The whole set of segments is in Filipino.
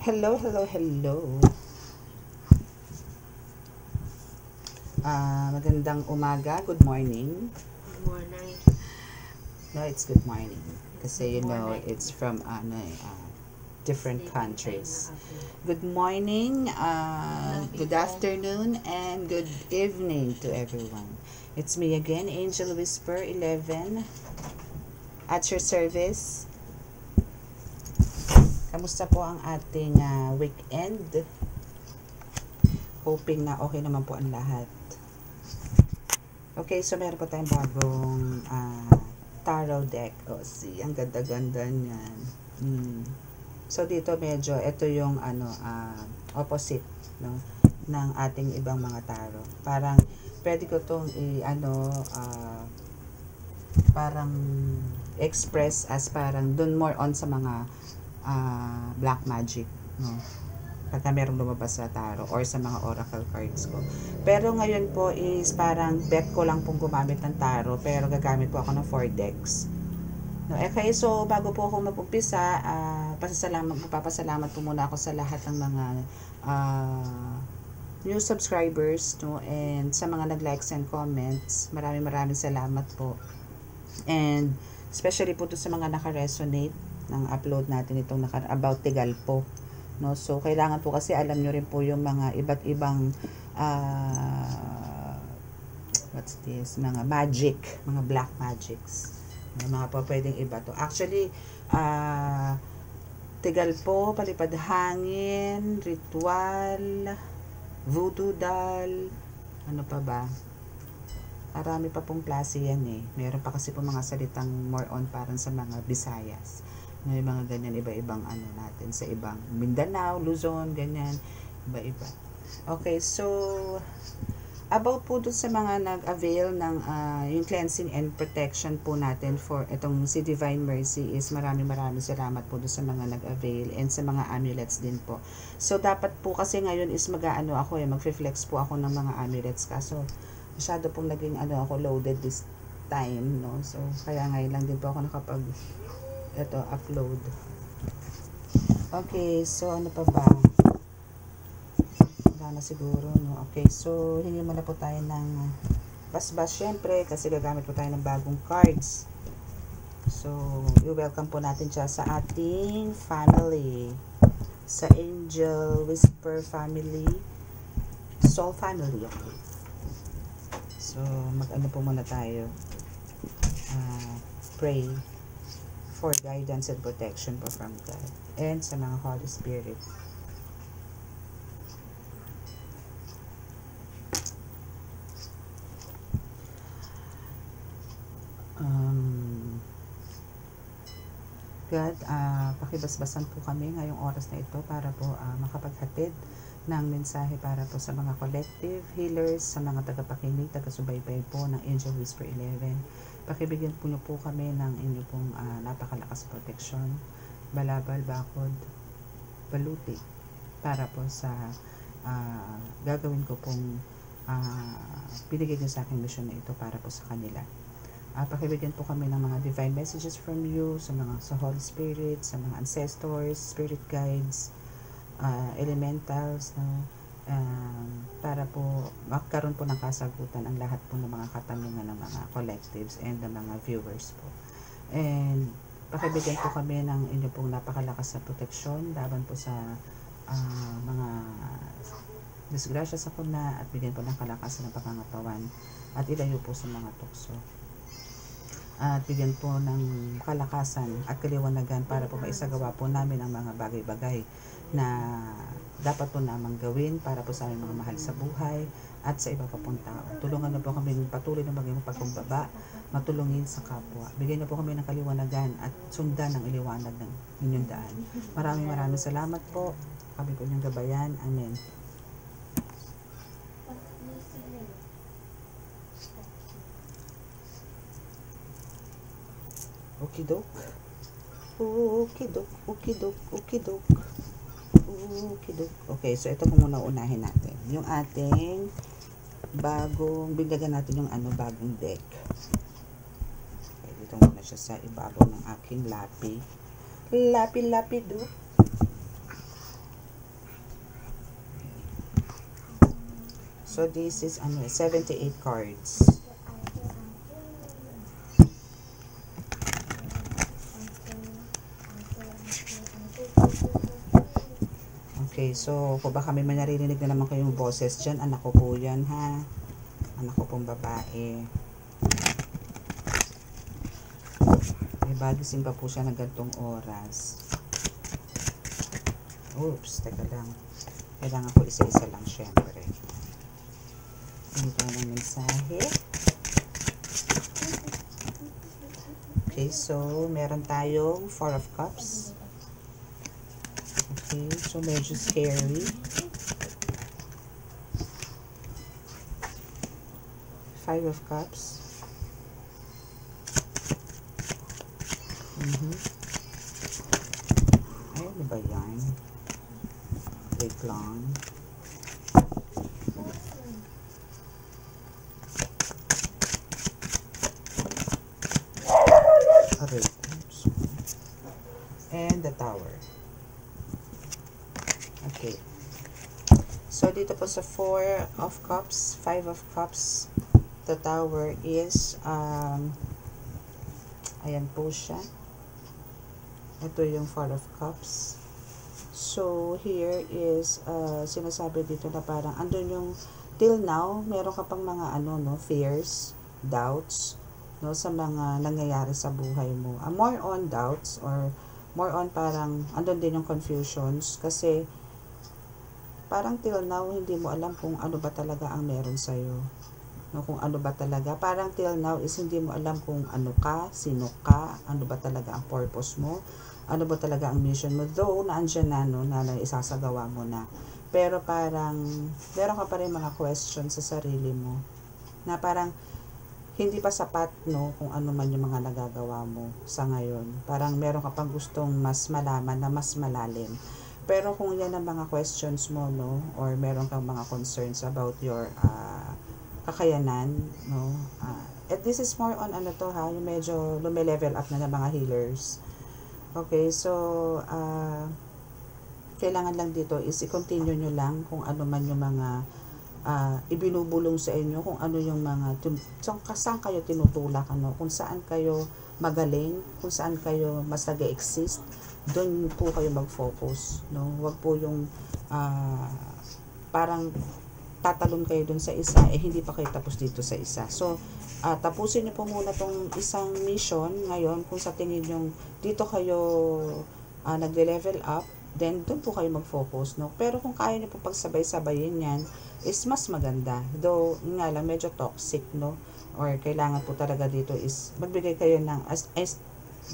Hello, hello, hello. Magandang umaga. Good morning. Good morning. No, it's good morning. Kasi Good morning. it's from different Sleeping countries. time na ako. Good morning, good afternoon, and good evening to everyone. It's me again, Angel Whisper 11, at your service. Kamusta po ang ating weekend? Hoping na okay naman po ang lahat. Okay, so meron po tayong bagong tarot deck. See, ang ganda-ganda niyan. So dito medyo ito yung opposite, no, ng ating ibang mga tarot. Parang pwede ko tong parang express as parang dun more on sa mga black magic, no, pagka merong lumabas sa tarot or sa mga oracle cards ko. Pero ngayon po is parang bet ko lang pong gumamit ng tarot, pero gagamit po ako ng 4 decks. No, okay, so bago po ako mag-umpisa, magpapasalamat po muna ako sa lahat ng mga new subscribers, no, and sa mga nag-likes and comments. Maraming salamat po. And especially po to sa mga naka-resonate ng upload natin itong about Tigalpo, no. So kailangan po kasi alam nyo rin po yung mga iba't ibang what's this, mga magic, mga black magics, mga po pwedeng iba to. Actually Tigalpo, palipad hangin, ritual, voodoo doll, ano pa ba, marami pa pong klase yan eh. Meron pa kasi po mga salitang more on parang sa mga Visayas. May mga ganyan, iba-ibang natin sa ibang Mindanao, Luzon, ganyan, iba-iba. Okay, so about po dun sa mga nag-avail ng yung cleansing and protection po natin for itong si Divine Mercy is maraming salamat po dun sa mga nag-avail and sa mga amulets din po. So dapat po kasi ngayon is mag-flex po ako ng mga amulets, kaso masyado pong naging ako loaded this time, no. So kaya ngayon lang din po ako nakapag upload. Okay, so ano pa ba, wala na siguro, no. Okay, so hingi muna po tayo ng basbas syempre kasi gagamit po tayo ng bagong cards. So i-welcome po natin siya sa ating family, sa Angel Whisper family, Soul family. Okay, so mag-ano po muna tayo, pray for guidance and protection po from God and sa mga Holy Spirit. God, pakibasbasan po kami ngayong oras na ito para po makapaghatid ng mensahe para po sa mga collective healers, sa mga tagapakinig, taga-subaybay po ng Angel Whisper 11. Pakibigyan po niyo po kami ng inyong pong napakalakas proteksyon, balabal, bakod, baluti, para po sa gagawin ko pong binigay niyo sa aking mission na ito para po sa kanila. Pakibigyan po kami ng mga divine messages from you, sa Holy Spirit, sa mga ancestors, spirit guides, elementals, no, para po magkaroon po ng kasagutan ang lahat po ng mga katanungan ng mga collectives and ng mga viewers po. And pakibigyan po kami ng inyo pong napakalakas na proteksyon laban po sa mga disgrasya sa kuna, at bigyan po ng kalakasan ng pangangatawan at ilayo po sa mga tukso. At bigyan po ng kalakasan at kaliwanagan para po maisagawa po namin ang mga bagay-bagay na dapat po namang gawin para po sa aming mga mahal sa buhay at sa iba pa pong tao. Tulungan na po kami patuloy na maging pagkumbaba, matulungin sa kapwa. Bigyan na po kami ng kaliwanagan at sundan ang iliwanag ng inyong daan. Maraming salamat po. Kami po niyong gabayan. Amen. Okidok. Okidok. Okay, so ito po muna unahin natin. Yung ating biglagan natin yung bagong deck. Okay, dito muna siya sa ibabaw ng aking lapi. Lapi-lapi do. So, this is 78 cards. Okay, so kung baka may naririnig na naman kayong boses dyan, anak ko po yan, ha? Anak ko pong babae. May bagising pa po siya ng gantong oras. Oops, teka lang. Kailangan ko isa-isa lang, syempre. Hindi tayo ng mensahe. Okay, so meron tayong 4 of Cups. Okay, so medyo scary. 5 of Cups. Ay, ano ba yan? Wait lang. Aray. Oops. And the Tower. Okay. So, dito po sa 4 of Cups, 5 of Cups, the Tower is, ayan po siya. Ito yung 4 of Cups. So, here is, sinasabi dito na parang, andun yung, till now, meron ka pang mga, fears, doubts, no, sa mga nangyayari sa buhay mo. More on doubts, or more on parang, andun din yung confusions, kasi, parang till now, hindi mo alam kung ano ba talaga ang meron sa'yo. No, kung ano ba talaga. Parang till now is hindi mo alam kung ano ka, sino ka, ano ba talaga ang purpose mo, ano ba talaga ang mission mo. Though, naandyan na, no, na isasagawa mo na. Pero parang, meron ka pa rin mga questions sa sarili mo. Na parang, hindi pa sapat, no, kung ano man yung mga nagagawa mo sa ngayon. Parang meron ka pang gustong mas malaman na mas malalim. Pero kung yan ang mga questions mo, no, or meron kang mga concerns about your kakayanan, no, and this is more on yung medyo lume-level up na ng mga healers. Okay, so kailangan lang dito is i-continue nyo lang kung ano man yung mga ibinubulong sa inyo, kung ano yung mga saan kayo tinutulak, kung saan kayo magaling, kung saan kayo mas nag-exist, doon po kayo mag-focus, no? Huwag po yung parang tatalon kayo dun sa isa, hindi pa kayo tapos dito sa isa. So, tapusin niyo po muna tong isang mission ngayon, kung sa tingin yung dito kayo nagle-level up, then doon po kayo mag-focus, no? Pero kung kaya niyo po pagsabay-sabayin yan, is mas maganda. Though, nga lang, medyo toxic, no? Or kailangan po talaga dito is magbigay kayo ng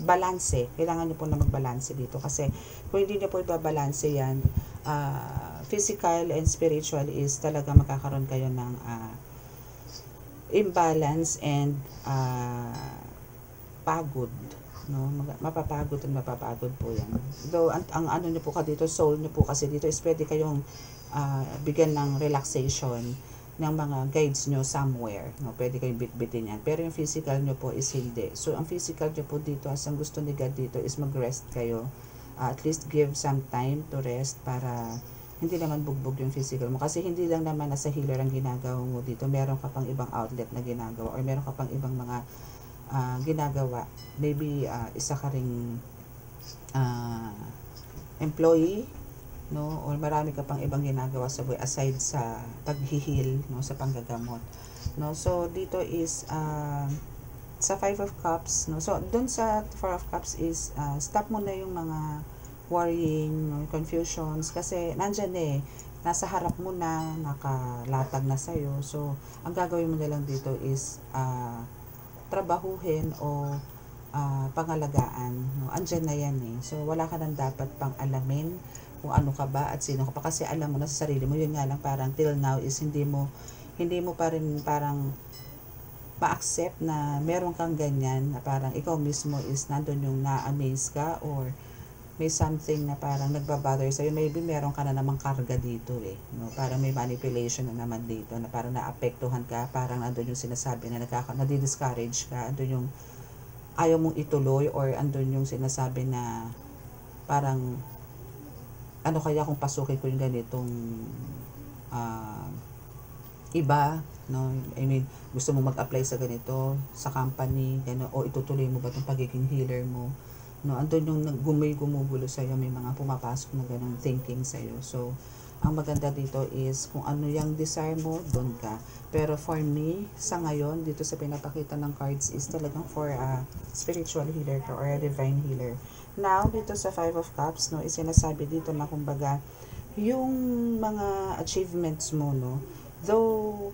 balanse. Kailangan niyo po na magbalanse dito. Kasi kung hindi niyo po ibabalanse yan, physical and spiritual is talaga magkakaroon kayo ng imbalance and pagod, no? Mapapagod at mapapagod po yan. Though, ang ano niyo po dito, soul niyo po kasi dito is pwede kayong bigyan ng relaxation ng mga guides nyo somewhere, no? Pwede kayong bitbitin yan. Pero yung physical nyo po is hindi. So, ang physical nyo po dito, as ang gusto ni God dito is mag-rest kayo. At least give some time to rest para hindi naman bugbog yung physical mo. Kasi hindi lang naman nasa healer ang ginagawa mo dito. Meron ka pang ibang outlet na ginagawa or meron ka pang ibang mga ginagawa. Maybe isa ka ring employee, no, or marami ka pang ibang ginagawa sa buhay aside sa pag-heal, no, sa panggagamot, no. So dito is sa 5 of Cups, no. So doon sa 4 of Cups is stop mo na yung mga worrying, no, confusions, kasi nandyan nasa harap mo na, nakalatag na sa'yo. So ang gagawin mo na lang dito is trabahuhin o pangalagaan, no. Andyan na yan so wala ka nang dapat pang alamin kung ano ka ba at sino ka pa, kasi alam mo na sa sarili mo. Yun nga lang, parang till now is hindi mo pa rin parang ma-accept na meron kang ganyan, na parang ikaw mismo is nandun yung na-amaze ka or may something na parang nagbabother sa'yo. Maybe meron ka na namang karga dito no? Parang may manipulation na naman dito na parang naapektuhan ka, parang andun yung sinasabi na nadi-discourage ka, andun yung ayaw mong ituloy, or andun yung sinasabi na parang ano kaya kung pasukin ko yung ganitong iba, no? I mean, gusto mo mag-apply sa ganito, sa company, gano'n, o itutuloy mo ba itong pagiging healer mo? No, andun yung gumugulo sa'yo, may mga pumapasok na ganong thinking sa'yo. So, ang maganda dito is kung ano yung desire mo, doon ka. Pero for me, sa ngayon, dito sa pinapakita ng cards is talagang for a spiritual healer to or a divine healer. Now, dito sa Five of Cups, no, is sinasabi dito na kumbaga, yung mga achievements mo, no, though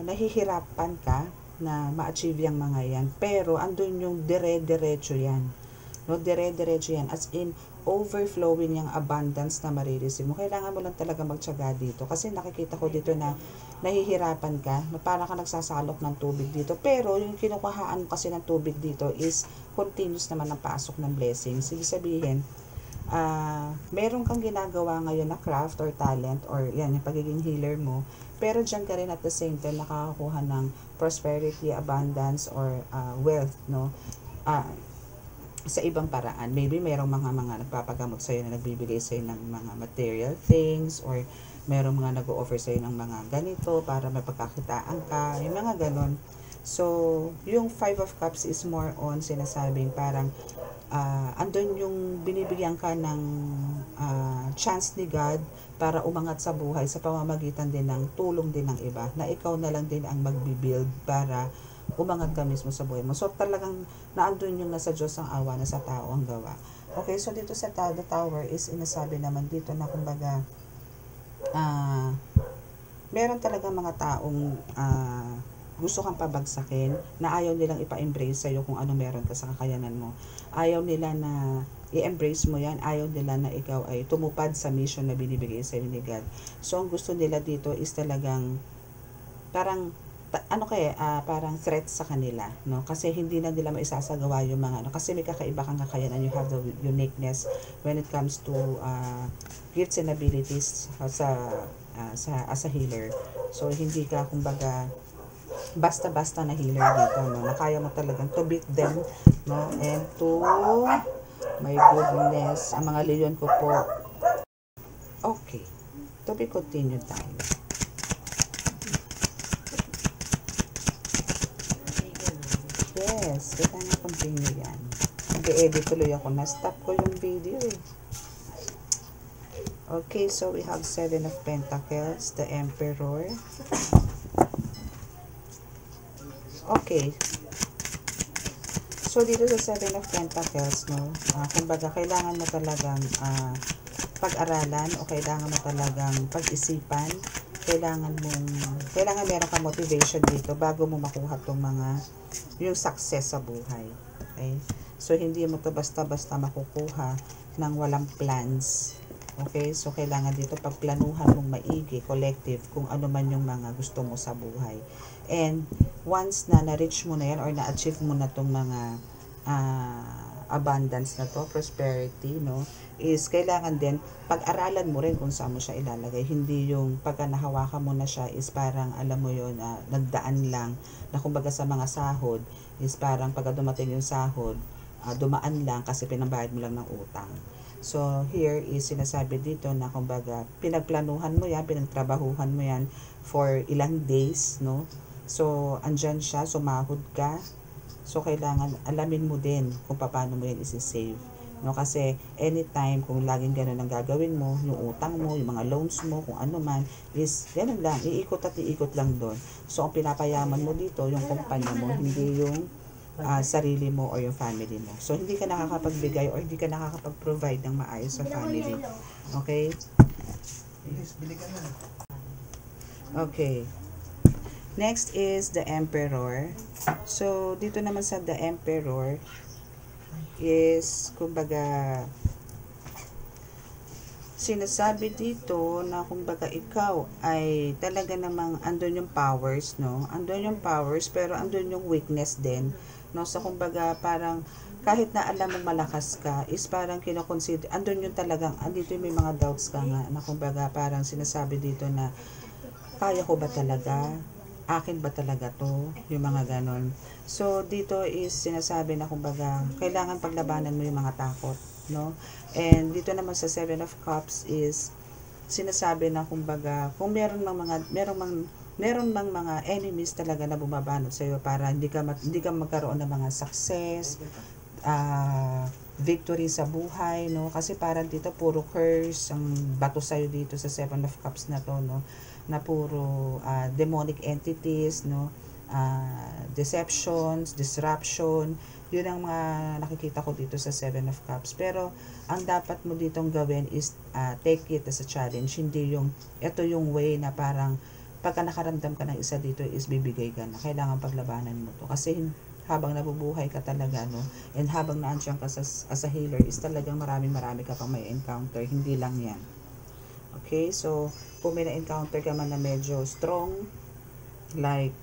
nahihirapan ka na ma-achieve yung mga yan, pero andun yung dire-diretso yan. No, dire-diretso yan. As in, overflowing yung abundance na marireceive mo. Kailangan mo lang talaga magtiyaga dito. Kasi nakikita ko dito na nahihirapan ka, na parang ka nagsasalok ng tubig dito. Pero yung kinukuhaan kasi ng tubig dito is continuous naman ang pasok ng blessings. Sige sabihin, meron kang ginagawa ngayon na craft or talent or yan, yung pagiging healer mo, pero dyan ka rin at the same time nakakakuha ng prosperity, abundance, or wealth, no? Sa ibang paraan. Maybe merong mga nagpapagamot sa'yo na nagbibigay sa'yo ng mga material things, or merong mga nag-o-offer sa'yo ng mga ganito para mapagkakitaan ka, yung mga ganon. So, yung Five of Cups is more on sinasabing parang andun yung binibigyan ka ng chance ni God para umangat sa buhay sa pamamagitan din ng tulong din ng iba, na ikaw na lang din ang magbibuild para umangat ka mismo sa buhay mo. So talagang naandun yung nasa Diyos ang awa, na sa tao ang gawa. Okay, so dito sa the Tower is inasabi naman dito na kumbaga meron talaga mga taong gusto kang pabagsakin, na ayaw nilang ipa-embrace sa'yo kung ano meron ka sa kakayanan mo. Ayaw nila na i-embrace mo yan. Ayaw nila na ikaw ay tumupad sa mission na binibigay sa'yo ni God. So, ang gusto nila dito is talagang parang parang threat sa kanila, no? Kasi hindi na nila maisasagawa yung mga kasi may kakaiba kang kakayanan, you have the uniqueness when it comes to gifts and abilities as a healer. So hindi ka kumbaga basta-basta na healer dito, no? Na kaya mo talagang to beat them, no? And to, my goodness, ang mga leon ko po. Okay, to be continued tayo. Yes, kita na continue yan. Nag-edit tuloy ako, na-stop ko yung video eh. Okay, so we have Seven of Pentacles, the Emperor. Okay. So, dito sa Seven of Pentacles, no, kumbaga, kailangan mo talagang pag-aralan, o kailangan mo talagang pag-isipan, kailangan meron kang motivation dito bago mo makuha tong yung success sa buhay. Okay? So, hindi mo to basta-basta makukuha ng walang plans. Okay? So, kailangan dito pagplanuhan mong maigi, collective, kung ano man yung mga gusto mo sa buhay. And, once na na-reach mo na yan or na-achieve mo na itong mga abundance na to, prosperity, no, is kailangan din pag-aralan mo rin kung saan mo siya ilalagay. Hindi yung pagka nahawakan mo na siya is parang, alam mo yun, nagdaan lang, na kumbaga sa mga sahod, is parang pagka dumating yung sahod, dumaan lang kasi pinambayad mo lang ng utang. So, here is sinasabi dito na kumbaga, pinagplanuhan mo yan, pinagtrabahuhan mo yan for ilang days, no? So, andyan siya, sumahod ka. So, kailangan alamin mo din kung paano mo yan isi-save. No? Kasi, anytime, kung laging ganun ang gagawin mo, yung utang mo, yung mga loans mo, kung ano man, is ganun lang, iikot at iikot lang doon. So, ang pinapayaman mo dito, yung kumpanya mo, hindi yung sarili mo or yung family mo. So, hindi ka nakakapagbigay or hindi ka nakakapag-provide ng maayos sa family. Okay? Okay. Next is the Emperor. So, dito naman sa the Emperor is, kumbaga, sinasabi dito na kumbaga ikaw ay talaga namang andun yung powers, no? Andun yung powers, pero andun yung weakness din, no? So, kumbaga, parang kahit na alam mong malakas ka, is parang kinoconsider, andun yung talagang, andito yung may mga doubts ka nga, na kumbaga, parang sinasabi dito na, kaya ko ba talaga? Akin ba talaga to? Yung mga ganon. So, dito is sinasabi na kumbaga, kailangan paglabanan mo yung mga takot, no? And dito naman sa Seven of Cups is, sinasabi na kumbaga, kung meron mang mga enemies talaga na bumabanot sa iyo para hindi ka magkaroon ng mga success, victory sa buhay, no? Kasi parang dito puro curse ang bato sa iyo dito sa Seven of Cups na to, no? Na puro demonic entities, no? Deceptions, disruption, yun ang mga nakikita ko dito sa Seven of Cups. Pero ang dapat mo ditong gawin is take it as a challenge, hindi yung ito yung way na parang pagka nakaramdam ka ng isa dito is bibigay ka na, kailangan paglabanan mo to kasi habang nabubuhay ka talaga, no, and habang naandiyan ka as a healer is talagang marami ka pang may encounter, hindi lang yan. Okay, so kung may na-encounter ka man na medyo strong, like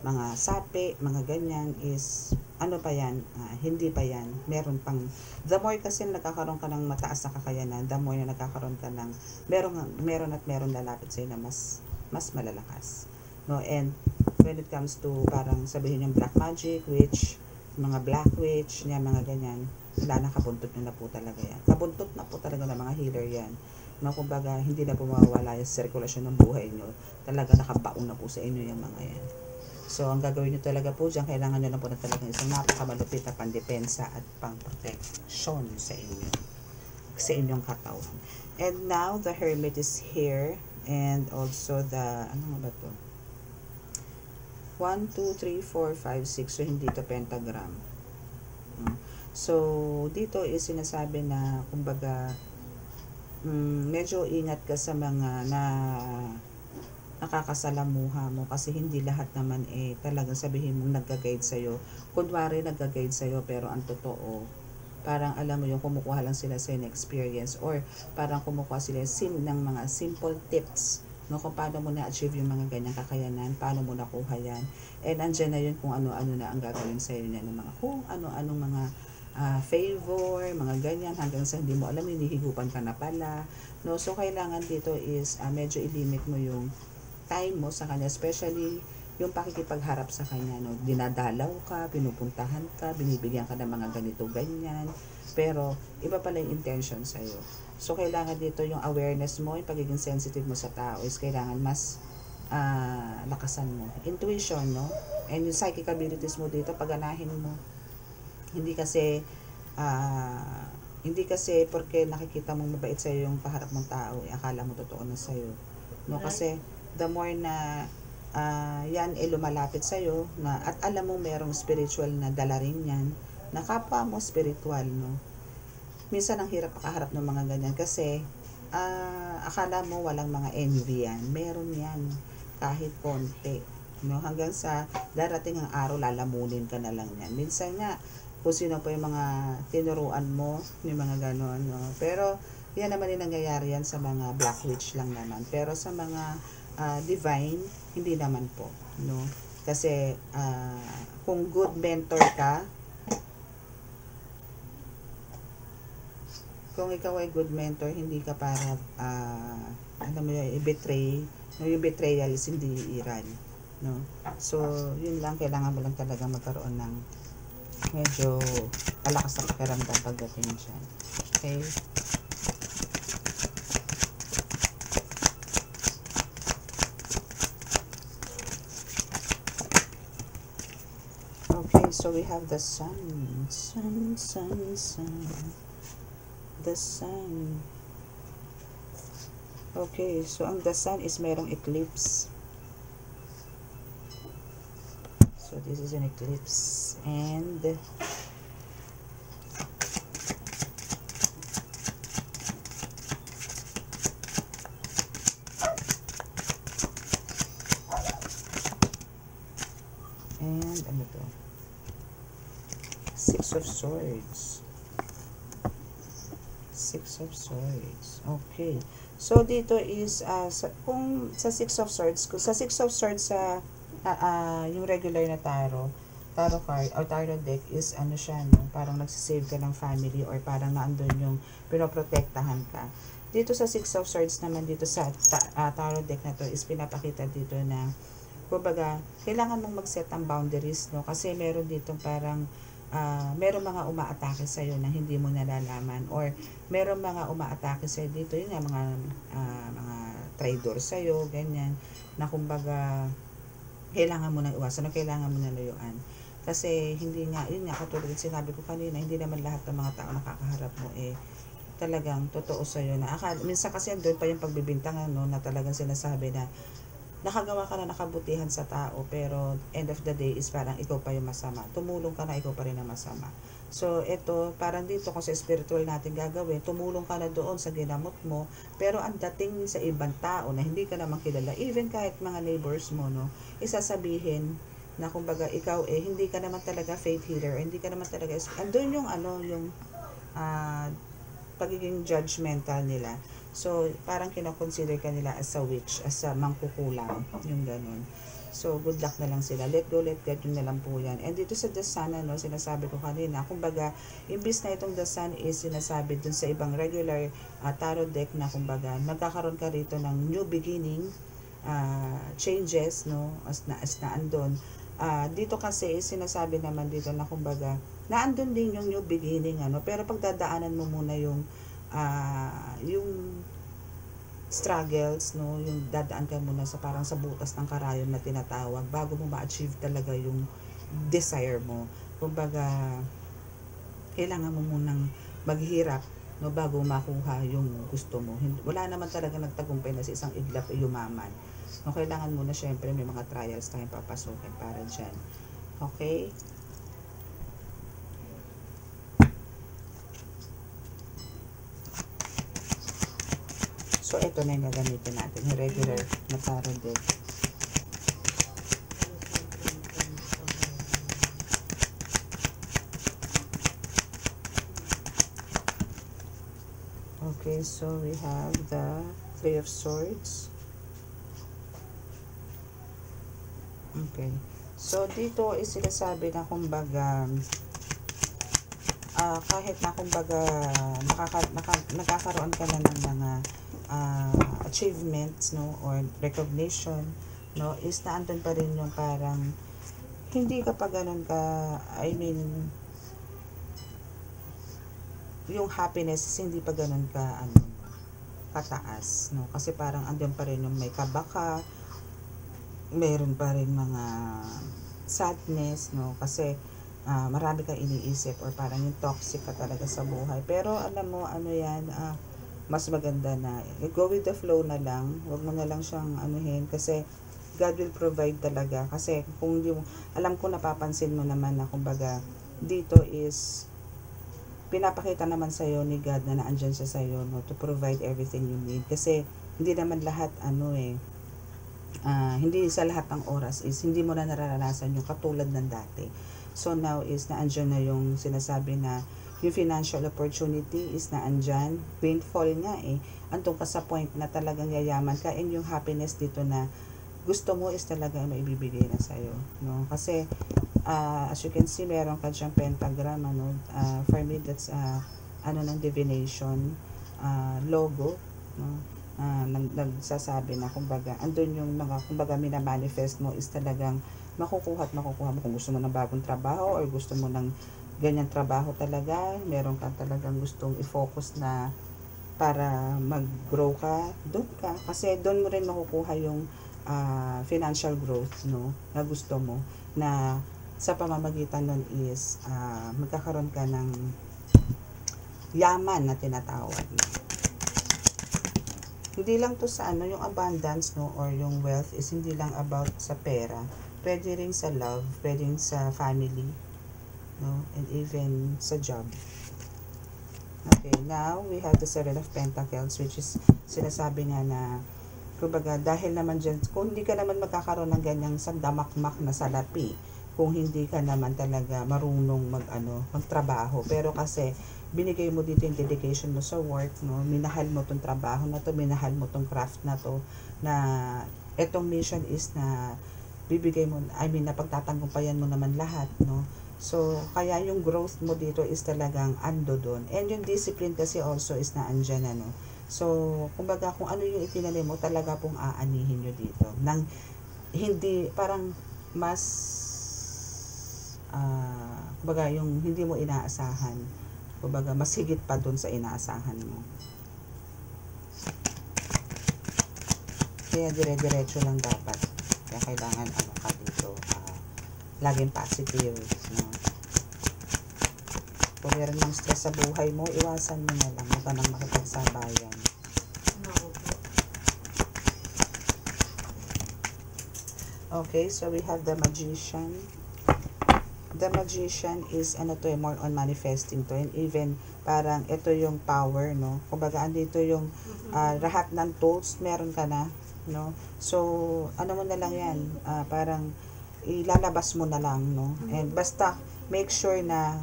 mga sapi, mga ganyan, is ano pa yan, hindi pa yan, meron pang, the more kasi nagkakaroon ka ng mataas na kakayanan, the more na nagkakaroon ka ng meron lalapit sa'yo na mas malalakas, no? And when it comes to parang sabihin yung black magic, witch, mga black witch, niya, mga ganyan, wala na, kabuntot na po talaga yan, kabuntot na po talaga ng mga healer yan, no? Kumbaga hindi na po mawawala yung sirkulasyon ng buhay nyo, talaga nakabaon na po sa inyo yung mga yan. So ang gagawin nyo talaga po dyan, kailangan nyo lang po na talagang isang napakamalupit na pandepensa at pang-protection sa inyong katawan. And now the Hermit is here, and also the, ano nga ba to? 1, 2, 3, 4, 5, 6. So, hindi to pentagram. So, dito is sinasabi na, kumbaga, medyo ingat ka sa mga nakakasalamuha mo kasi hindi lahat naman talagang sabihin mong nagga-guide sa'yo. Kunwari nagga-guide sa'yo, pero ang totoo, parang alam mo yung kumukuha lang sila sa experience, or parang kumukuha sila ng mga simple tips, no, kung paano mo na-achieve yung mga ganyang kakayanan, paano mo nakuha yan, and andyan na yun kung ano-ano na ang gagawin sa iyo ng mga kung ano-anong mga favor, mga ganyan, hanggang sa hindi mo alam, hinihigupan ka na pala, no? So kailangan dito is medyo i-limit mo yung time mo sa kanya, especially yung pakikipagharap sa kanya, no? Dinadalaw ka, pinupuntahan ka, binibigyan ka ng mga ganito ganyan, pero iba pala yung intention sa'yo. So kailangan dito yung awareness mo, yung pagiging sensitive mo sa tao is kailangan mas lakasan mo. Intuition, no? And yung psychic abilities mo dito, paganahin mo. Hindi kasi porque nakikita mong mabait sa'yo yung kaharap mong tao, akala mo totoo na sa'yo, no? Kasi the more na yan lumalapit sa'yo, na, at alam mo merong spiritual na dala rin yan, na kapwa mo spiritual, no? Minsan ang hirap makaharap ng mga ganyan kasi akala mo walang mga envy yan, meron yan kahit konti, no? Hanggang sa darating ang araw, lalamunin ka na lang yan. Minsan nga kung sino pa yung mga tinuruan mo, yung mga ganon, no? Pero yan naman yung nangyayari yan sa mga black witch lang naman, pero sa mga divine, hindi naman po, no? Kasi kung good mentor ka, kung ikaw ay good mentor, hindi ka para alam mo yung i-betray, no? Yung betrayal is hindi iiral, no? So yun lang, kailangan mo lang talaga magkaroon ng medyo palakas na pakiramdam pagdating dyan. Okay? Okay, so we have the sun. The sun. Okay, so ang the sun is merong eclipse. So this is an eclipse, and ano to? Six of Swords. Six of Swords. Okay. So dito is kung sa Six of Swords, sa yung regular na tarot card or tarot deck is ano siya, no? Parang nagsisave ka ng family, or parang naandun yung pinoprotektahan ka. Dito sa Six of Swords naman, dito sa tarot deck na to is pinapakita dito na kumbaga kailangan mong mag-set ang boundaries, no? Kasi meron dito parang meron mga umaatake sa'yo na hindi mo nalalaman, or meron mga umaatake sa'yo dito, yun nga, mga traitor sa'yo, ganyan, na kumbaga, kailangan mo nang iwasan o kailangan mo nang layuan. Kasi hindi nga, yun nga, katulad ng sinabi ko kanina, hindi naman lahat ng mga tao nakakaharap mo talagang totoo sa'yo na minsan kasi doon pa yung pagbibintangan, no, na talagang sinasabi na nakagawa ka na nakabutihan sa tao, pero end of the day is parang ikaw pa yung masama. Tumulong ka na, ikaw pa rin ang masama. So, ito, parang dito kung sa spiritual natin gagawin, tumulong ka na doon sa ginamot mo, pero ang dating sa ibang tao na hindi ka naman kilala, even kahit mga neighbors mo, no, isasabihin na kumbaga ikaw hindi ka naman talaga faith healer, hindi ka naman talaga, andun yung yung pagiging judgmental nila. So, parang kinoconsider ka nila as a witch, as a mangkukulam, yung ganun. So, good luck na lang sila. Let go, let God, yun na lang po yan. And dito sa The Sun, sinasabi ko kanina, kumbaga, imbis na itong The Sun is sinasabi dun sa ibang regular tarot deck na kumbaga, magkakaroon ka rito ng new beginning, changes, no, as na andon. Dito kasi sinasabi naman dito na kumbaga, naandun din yung new beginning, pero pagdadaanan mo muna yung struggles, no, yung dadaan ka muna sa parang sa butas ng karayon na tinatawag bago mo ma-achieve talaga yung desire mo. Kumbaga, kailangan mo munang maghirap, no, bago makuha yung gusto mo. Wala naman talaga nagtagumpay na sa isang iglap yumaman. No, kailangan muna syempre may mga trials tayong papasukin para dyan. Okay? So, ito na yung gagamitin natin. Yung regular na tarot deck. Okay, so we have the Three of Swords. Okay. So, dito is sinasabi na kumbaga, kahit na kumbaga nakakaroon ka na ng mga achievements, no, or recognition, no, is naandun pa rin yung parang hindi ka pa ganun ka, I mean, yung happiness hindi pa ganun ka kataas, no, kasi parang andun pa rin yung may kabaka, meron pa rin mga sadness, no, kasi marami kang iniisip or parang yung toxic ka talaga sa buhay. Pero alam mo, yan, mas maganda na go with the flow na lang. Huwag mo na lang siyang anuhin kasi God will provide talaga. Kasi kung di mo, alam ko napapansin mo naman na kumbaga dito is pinapakita naman sa'yo ni God na naandyan siya sa'yo, no, to provide everything you need. Kasi hindi naman lahat hindi sa lahat ng oras is hindi mo na nararanasan yung katulad ng dati. So now is naandyan na yung sinasabi na yung financial opportunity is naandyan. Painful nga Andun ka sa point na talagang yayaman ka, and yung happiness dito na gusto mo is talaga maibibigay na sa'yo, no? Kasi as you can see, meron ka diyang pentagram, for me that's ng divination logo, no? Nagsasabi na kumbaga andun yung mga kumbaga minamanifest mo is talagang makukuha mo kung gusto mo ng bagong trabaho or gusto mo ng ganyan trabaho talaga, meron ka talagang gustong i-focus na para mag-grow ka, doon ka, kasi doon mo rin makukuha yung financial growth, no, na gusto mo, na sa pamamagitan nun is magkakaroon ka ng yaman na tinatawag. Hindi lang to sa yung abundance, no, or yung wealth is hindi lang about sa pera, pwede rin sa love, pwede rin sa family, no, and even sa job. Okay, now we have the Seven of Pentacles, which is sinasabi nga na kumbaga dahil naman dyan, kung hindi ka naman magkakaroon ng ganyang sandamakmak na salapi, kung hindi ka naman talaga marunong magtrabaho, pero kasi binigay mo dito yung dedication mo sa work, no, minahal mo tong trabaho na to, minahal mo tong craft na to, na etong mission is na bibigay mo, napagtatanggungpayan mo naman lahat, no. So, kaya yung growth mo dito is talagang ando doon. And yung discipline kasi also is naandyan, So, kumbaga kung ano yung itinanim mo, talaga pong aanihin nyo dito. Hindi, parang mas, kumbaga yung hindi mo inaasahan, kumbaga mas higit pa dun sa inaasahan mo. Kaya dire-diretso lang dapat. Kaya kailangan ano ka dito, laging positive, no? Kung meron ng stress sa buhay mo, iwasan mo na lang, huwag ka nang makipagsabayan. Okay, so we have the Magician. The Magician is ano to, more on manifesting to, and even parang ito yung power, no? Kumbaga andito yung lahat ng tools meron ka na, no? So ano mo na lang yan, parang ilalabas mo na lang, no? And basta make sure na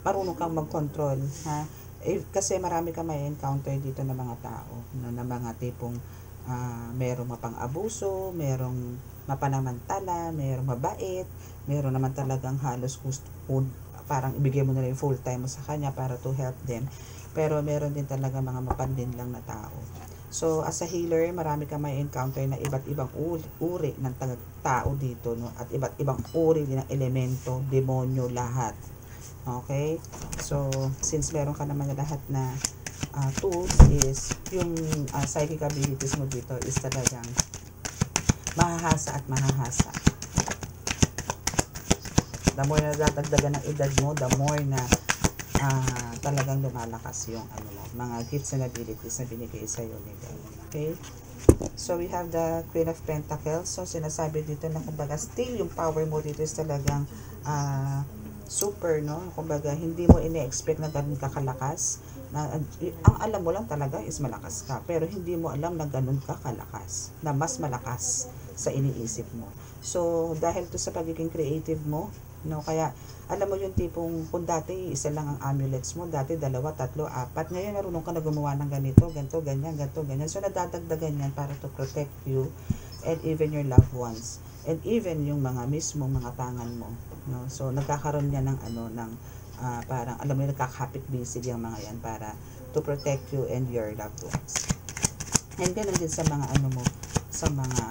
marunong kang mag-control, ha? Kasi marami ka may encounter dito ng mga tao, no? Na mga tipong merong mapang-abuso, merong mapanamantala, merong mabait, meron naman talagang halos gusto, parang ibigay mo na lang yung full time mo sa kanya para to help them. Pero meron din talaga mga mapandin lang na tao. So, as a healer, marami ka may encounter na iba't ibang uri ng tao dito, no? At iba't ibang uri din ng elemento, demonyo, lahat. Okay? So, since meron ka naman na lahat na tools, is yung psychic abilities mo dito is talagang mahahasa at mahahasa. The more na dadagdagan ng edad mo, the more na talagang lumalakas yung mga gifts and abilities na binigay sa iyo ni God. Okay? So, we have the Queen of Pentacles. So, sinasabi dito na kumbaga still yung power mo dito is talagang super, no? Kumbaga, hindi mo ine-expect na ganun ka kalakas. Ang alam mo lang talaga is malakas ka, pero hindi mo alam na ganun ka kalakas, na mas malakas sa iniisip mo. So, dahil to sa pagiging creative mo, no, kaya alam mo yung tipong kung dati isa lang ang amulets mo, dati 2, 3, 4, ngayon marunong ka na gumawa ng ganito, ganito, ganyan, ganito, ganyan. So, nadadagdagan yan para to protect you and even your loved ones and even yung mga mismo mga tangan mo, no. So, nagkakaroon yan ng parang alam mo yung nagkakapit bisig yung mga yan para to protect you and your loved ones. And ganun din sa mga mo, sa mga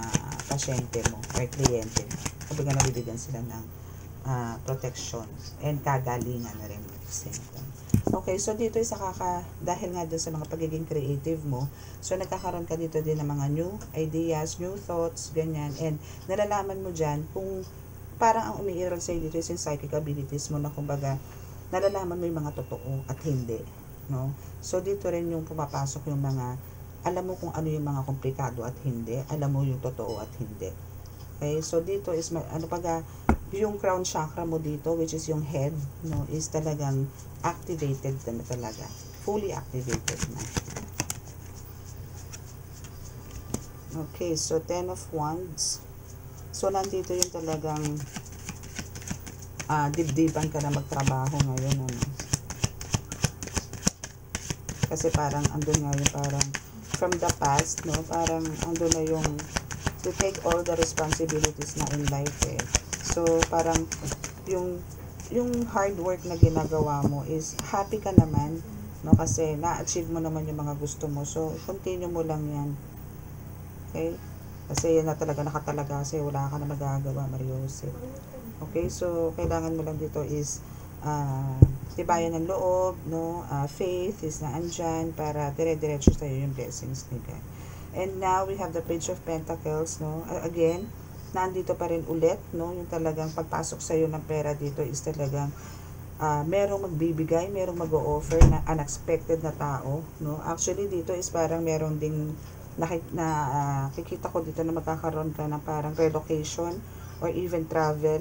pasyente mo or kliyente mo. Kumbaga nabibigyan sila ng protection and kagalingan na rin at the same time. Okay, so dito isa dahil nga doon sa mga pagiging creative mo, so nagkakaroon ka dito din ng mga new ideas, new thoughts, ganyan, and nalalaman mo dyan kung parang ang umiiral sa'yo dito yung psychic abilities mo na kumbaga nalalaman mo yung mga totoo at hindi, no? So dito rin yung pumapasok yung mga alam mo kung ano yung mga komplikado at hindi, alam mo yung totoo at hindi. Okay, so dito is yung crown chakra mo dito, which is yung head, no, is talagang activated na talaga, fully activated na. Okay, so 10 of Wands. So nandito yung talagang dibdiban ka na magtrabaho ngayon, ano? Kasi parang andun nga yung parang from the past, no, parang andun na yung to take all the responsibilities na in life, eh. So parang yung hard work na ginagawa mo is happy ka naman, no, kasi na-achieve mo naman yung mga gusto mo. So continue mo lang yan. Okay? Kasi yan na talaga nakatalaga, kasi wala ka na magagawa, Mariose. Okay, so kailangan mo lang dito is tibayan ng loob, no, faith is na andyan para dire-diretso tayo yung blessings ni God. And now we have the Page of Pentacles, no. Again, nandito pa rin ulit, no, yung talagang pagpasok sa iyo ng pera dito is talagang merong magbibigay, merong mag-o-offer na unexpected na tao, no. Actually dito is parang merong ding nakikita ko dito na magkakaroon ka ng parang relocation or even travel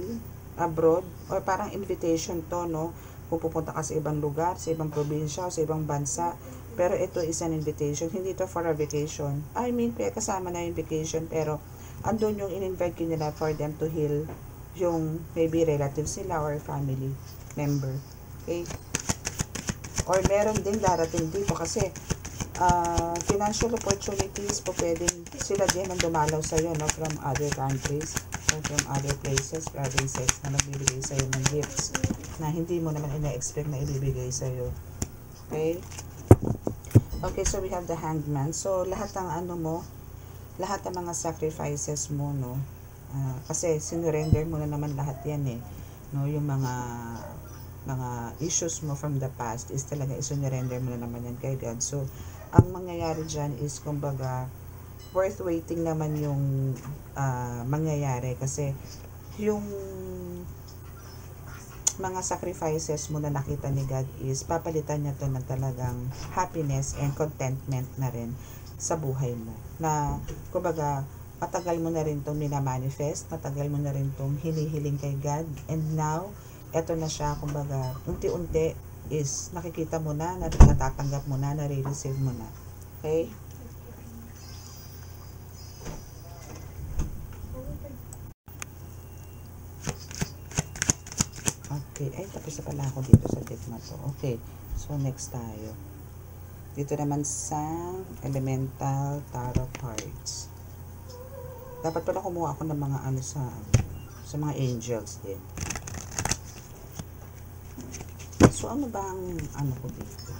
abroad or parang invitation to, no, kung pupunta ka sa ibang lugar, sa ibang probinsya o sa ibang bansa. Pero ito is an invitation, hindi to for a vacation. I mean, kasama na yung vacation, pero andun yung in-invite nila for them to heal yung maybe relatives nila or family member. Okay? Or meron din darating dito kasi financial opportunities po pwedeng sila din ang dumalaw sa'yo, no, from other countries or from other places, provinces na magbibigay sa'yo ng gifts na hindi mo naman ina-expect na ibibigay sa'yo. Okay? Okay, so we have the Hangman. So lahat ng lahat ng mga sacrifices mo, no, kasi sinurrender mo na naman lahat yan, eh, no, yung mga issues mo from the past is talaga isunurrender mo na naman yan kay God. So ang mangyayari dyan is kumbaga worth waiting naman yung mangyayari, kasi yung mga sacrifices mo na nakita ni God is papalitan niya to ng talagang happiness and contentment na rin sa buhay mo, na kumbaga matagal mo na rin itong minamanifest, matagal mo na rin itong hinihiling kay God, and now eto na siya, kumbaga unti-unti is nakikita mo na, natatanggap mo na, nare-receive mo na. Okay? Okay, ay tapos na pala ako dito sa deck na to. Okay, so next tayo. Dito naman sa Elemental Tarot Cards. Dapat pala kumuha ako ng mga ano sa mga angels din. So ano ba ang ano ko dito?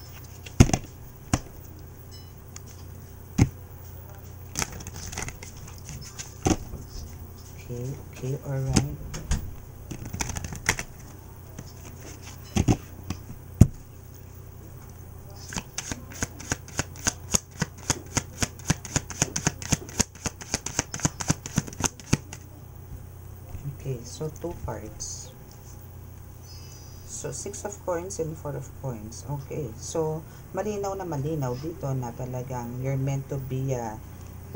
Okay, alright. Okay, so 2 cards. So 6 of coins and 4 of coins. Okay, so malinaw na malinaw dito na talagang you're meant to be a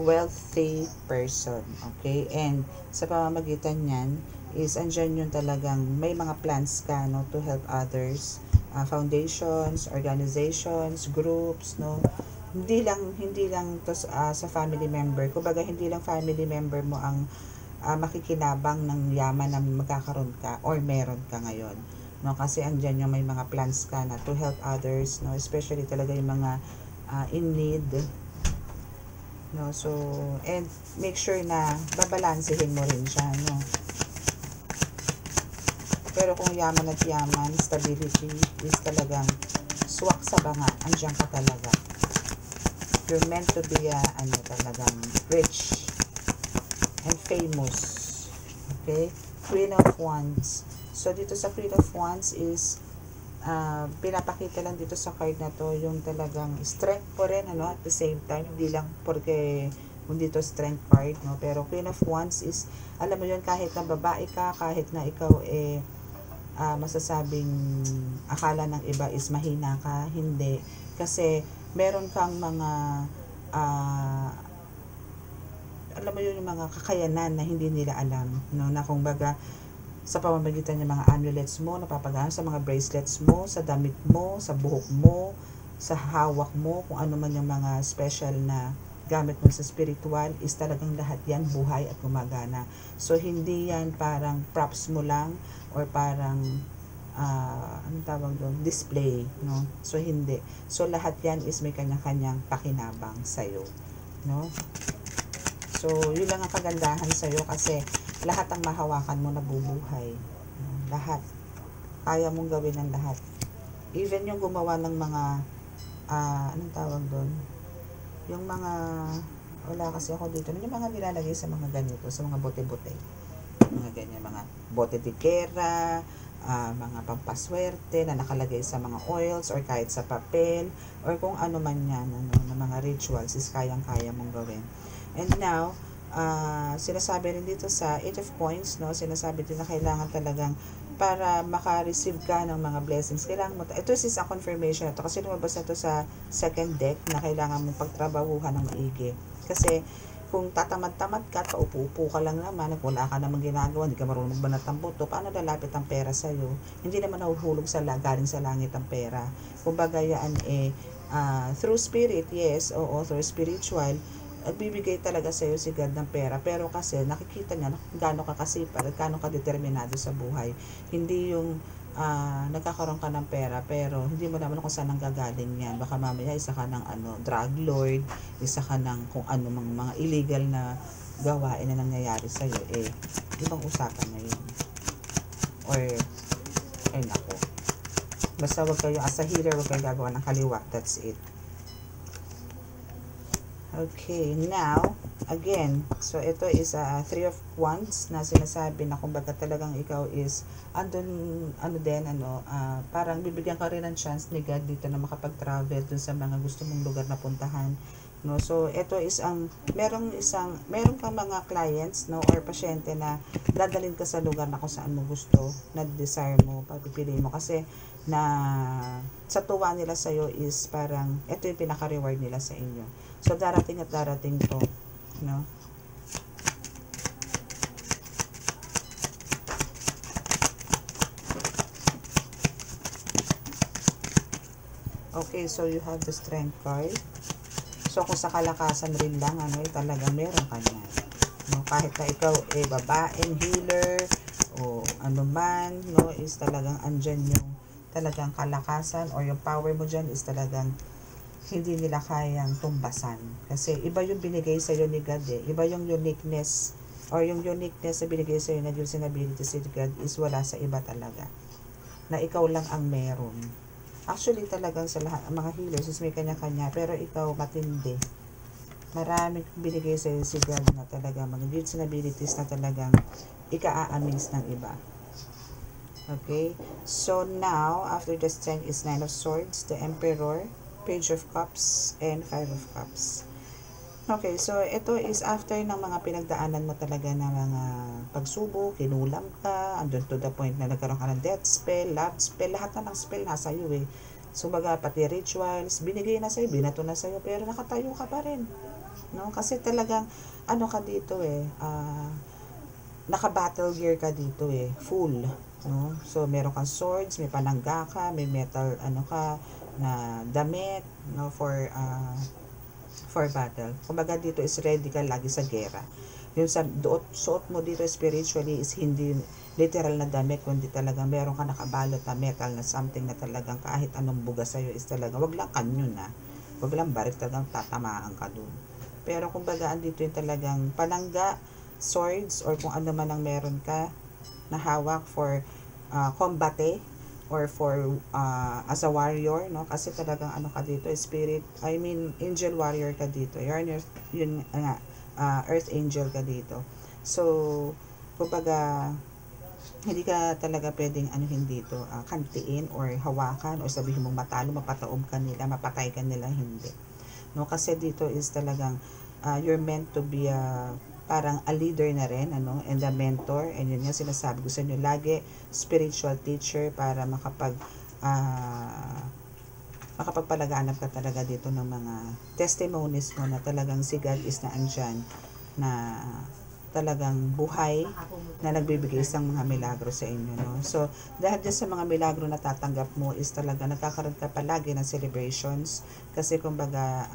wealthy person. Okay, and sa pamamagitan niyan is andyan yung talagang may mga plans ka, no, to help others, foundations, organizations, groups, no. Hindi lang to sa family member. Kumbaga hindi lang family member mo ang makikinabang ng yaman na magkakaroon ka or meron ka ngayon, no, kasi andyan yung may mga plans ka na to help others, no, especially talaga yung mga in need, no. So and make sure na babalansehin mo rin siya, no. Pero kung yaman at yaman, stability is talagang swak sa banga, andyan ka talaga. You're meant to be talagang rich and famous. Okay, Queen of Wands. So dito sa Queen of Wands is pinapakita lang dito sa card na to yung talagang strength po rin, ano, at the same time, hindi lang porque kung dito strength card, no, pero Queen of Wands is, alam mo yun, kahit na babae ka, kahit na ikaw masasabing akala ng iba is mahina ka, hindi, kasi meron kang mga alam mo yun, yung mga kakayanan na hindi nila alam, no, na kung baga sa pamamagitan ng mga amulets mo, napapagaan sa mga bracelets mo, sa damit mo, sa buhok mo, sa hawak mo, kung ano man yung mga special na gamit mo sa spiritual, is talagang lahat yan buhay at gumagana. So hindi yan parang props mo lang or parang anong tawag doon, display, no. So hindi. So lahat yan is may kanya-kanyang pakinabang sa'yo, no. So, yun lang ang kagandahan sa'yo, kasi lahat ang mahawakan mo nabubuhay. Lahat. Kaya mong gawin ang lahat. Even yung gumawa ng mga, anong tawag doon? Yung mga, wala kasi ako dito, yung mga nilalagay sa mga ganito, sa mga bote-bote. Mga ganyan, mga bote de kera, mga pampaswerte na nakalagay sa mga oils or kahit sa papel, or kung ano man yan, na mga rituals is kayang-kaya mong gawin. And now, sinasabi rin dito sa 8 of coins, no, sinasabi din na kailangan talagang para maka-receive ka ng mga blessings, kailangan mo, ito is a confirmation ito, kasi lumabas na ito sa second deck na kailangan mong pagtrabahuhan ng maigi. Kasi kung tatamad-tamad ka, paupo-upo ka lang naman, wala ka namang ginagawa, hindi ka marunong magbanat ng buto, paano lalapit ang pera sa'yo? Hindi naman nahuhulog galing sa langit ang pera. Kumbaga yan through spirit, yes, oo, through spiritual, bibigay talaga sa'yo si God ng pera, pero kasi nakikita niya gaano ka kasipag at gaano ka determinado sa buhay. Hindi yung nagkakaroon ka ng pera pero hindi mo naman kung saan nanggagaling yan. Baka mamaya isa ka ng drug lord, isa ka ng kung ano mga illegal na gawain na nangyayari sa'yo, ibang usapan na yun. Or ay nako, basta wag kayo as a healer, wag kayo gagawa ng kaliwa, that's it. Okay, now, again, so ito is a Three of Wands na sinasabi na kumbaga talagang ikaw is, andun, ano din, parang bibigyan ka rin ng chance ni God dito na makapag-travel dun sa mga gusto mong lugar na puntahan. No, so ito is meron kang mga clients, no, or pasyente na dadalhin ka sa lugar na kung saan mo gusto, na desire mo, pagpipiliin mo kasi na sa tuwa nila sa iyo is parang ito yung pinaka-reward nila sa inyo. So darating at darating to, no? Okay, so you have the Strength card. So kung sa kalakasan rin lang, talaga meron ka niyan. No, kahit na ikaw babaeng healer o ano man, no, is talagang andyan yung talagang kalakasan or yung power mo dyan is talagang hindi nila kayang tumbasan. Kasi iba yung binigay sa'yo ni God Iba yung uniqueness or yung uniqueness na binigay sa'yo na yung ability si God is wala sa iba talaga. Na ikaw lang ang meron. Actually talagang sa lahat, mga healers is may kanya-kanya pero ikaw matindi. Maraming binigay sa'yo si God na talaga mga gifts and abilities na talagang ika-a-amaze ng iba. Okay, so now after the Strength is Nine of Swords, the Emperor, Page of Cups, and Five of Cups. Okay, so ito is after ng mga pinagdaanan mo talaga na mga pagsubok, kinulam ka, andun to the point na nagkaroon ka ng death spell, love spell, lahat na ng spell nasa iyo So baga pati rituals, binigay na sa'yo, binato na sa'yo, pero nakatayo ka pa rin. No? Kasi talagang, ka dito naka-battle gear ka dito full. No? So meron kang swords, may panangga ka, may metal, na damit, no, for battle. Kumbaga dito is ready ka lagi sa gera. Yung suot mo dito spiritually is hindi literal na damit, kundi talagang meron ka nakabalot na metal na something na talagang kahit anong buga sa'yo is talagang, wag lang kanyon wag lang barit, talagang tatamaan ka dun. Pero kumbaga andito yung talagang panangga, swords, or kung ano man ang meron ka na hawak for combate, or for as a warrior, no? Kasi talagang ka dito, angel warrior ka dito. Earth angel ka dito. So, kumbaga, hindi ka talaga pwedeng dito, kantiin or hawakan or sabihin mong matalo, mapataob ka nila, mapatay ka nila, hindi. No, kasi dito is talagang you're meant to be parang a leader na rin, and a mentor, and yun nga sinasabi ko sa inyo lagi, spiritual teacher para makapagpalaganap ka talaga dito ng mga testimonies mo na talagang si God is na andyan, na talagang buhay na nagbibigay isang mga milagro sa inyo, no? So, dahil dyan sa mga milagro na tatanggap mo is talaga nagkakaroon ka palagi ng celebrations kasi kumbaga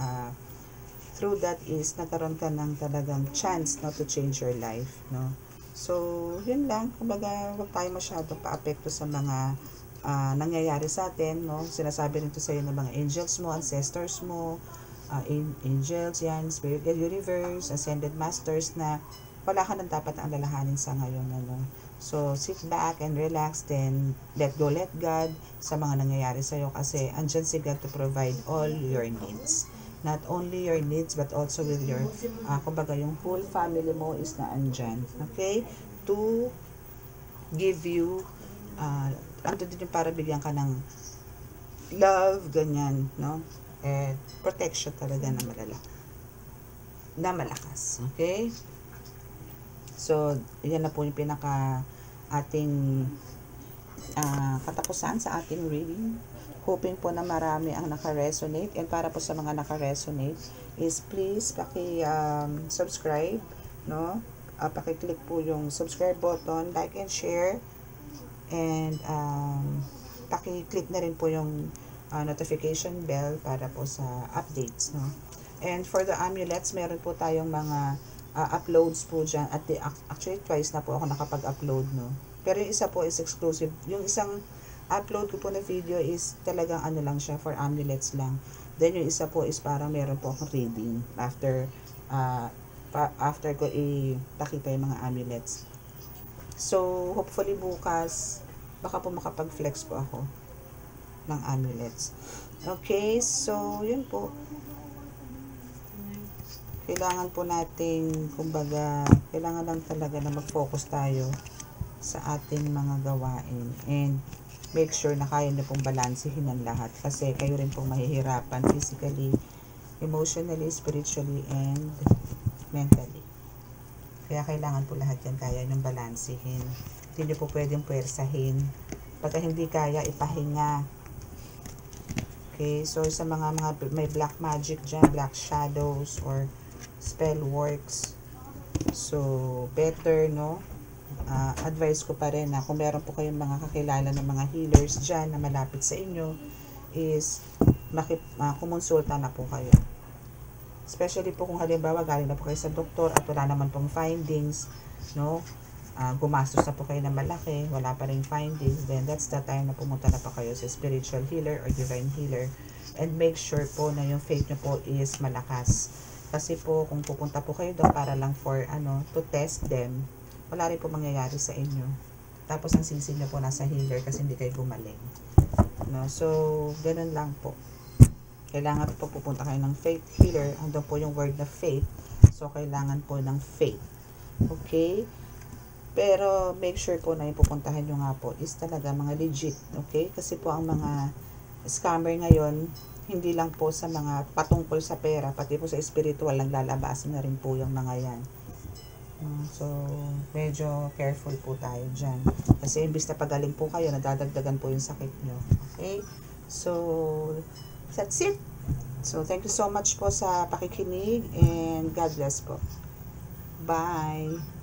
through that is nagkaroon ka ng talagang chance to change your life, no? So, yun lang. Kumbaga, wag tayo masyadong paapekto sa mga nangyayari sa atin, no? Sinasabi rin to sa iyo ng mga angels mo, ancestors mo, angels, yan, spirit universe, ascended masters na wala ka nang dapat ang lalahanin sa ngayon, So, sit back and relax, then let go, let God sa mga nangyayari sa iyo kasi andyan si God to provide all your needs. Not only your needs, but also with your, kumbaga, yung whole family mo is na andyan. Okay? To give you, ando din yung para bigyan ka ng love, ganyan, no? And protection talaga na malakas. Okay? So, yan na po yung pinaka ating katapusan sa ating reading. Hoping po na marami ang naka-resonate, and para po sa mga naka-resonate is please subscribe, no? Paki-click po yung subscribe button, like and share, and paki-click na rin po yung notification bell para po sa updates, no? And for the amulets, meron po tayong mga uploads po dyan, at actually twice na po ako nakapag-upload, no? Pero yung isa po is exclusive. Yung isang upload ko po na video is talagang lang siya, for amulets lang. Then yung isa po is parang meron po akong reading after ko ipakita yung mga amulets. So hopefully bukas baka po makapag-flex po ako ng amulets. Okay, so yun po. kailangan po nating, kumbaga, kailangan lang talaga na mag-focus tayo sa ating mga gawain. And make sure na kaya nyo pong balansehin ang lahat. Kasi kayo rin pong mahihirapan physically, emotionally, spiritually, and mentally. Kaya kailangan po lahat yan kaya nyong balansehin. Hindi nyo po pwedeng puwersahin. Pagka hindi kaya, ipahinga. Okay, so sa mga may black magic dyan, black shadows, or spell works, so better, no? Advice ko pa rin na kung meron po kayong mga kakilala ng mga healers dyan na malapit sa inyo, is kumonsulta na po kayo. Especially po kung halimbawa galing na po kayo sa doktor at wala naman pong findings, no? Gumastos na po kayo ng malaki, wala pa rin findings, then that's the time na pumunta na pa kayo sa spiritual healer or divine healer. And make sure po na yung faith nyo po is malakas. Kasi po, kung pupunta po kayo doon para lang for, to test them, wala rin po mangyayari sa inyo. Tapos, ang sisi nyo po nasa healer kasi hindi kayo gumaling. No? So, ganun lang po. Kailangan po pupunta kayo ng faith healer. Andun po yung word na faith. So, kailangan po ng faith. Okay? Pero, make sure po na yung pupuntahan nyo nga po is talaga mga legit. Okay? Kasi po, ang mga scammer ngayon, hindi lang po sa mga patungkol sa pera, pati po sa spiritual, naglalabas na rin po yung mga yan. So, medyo careful po tayo dyan. Kasi imbis na pagaling po kayo, nadadagdagan po yung sakit nyo. Okay? So, that's it. So, thank you so much po sa pakikinig and God bless po. Bye!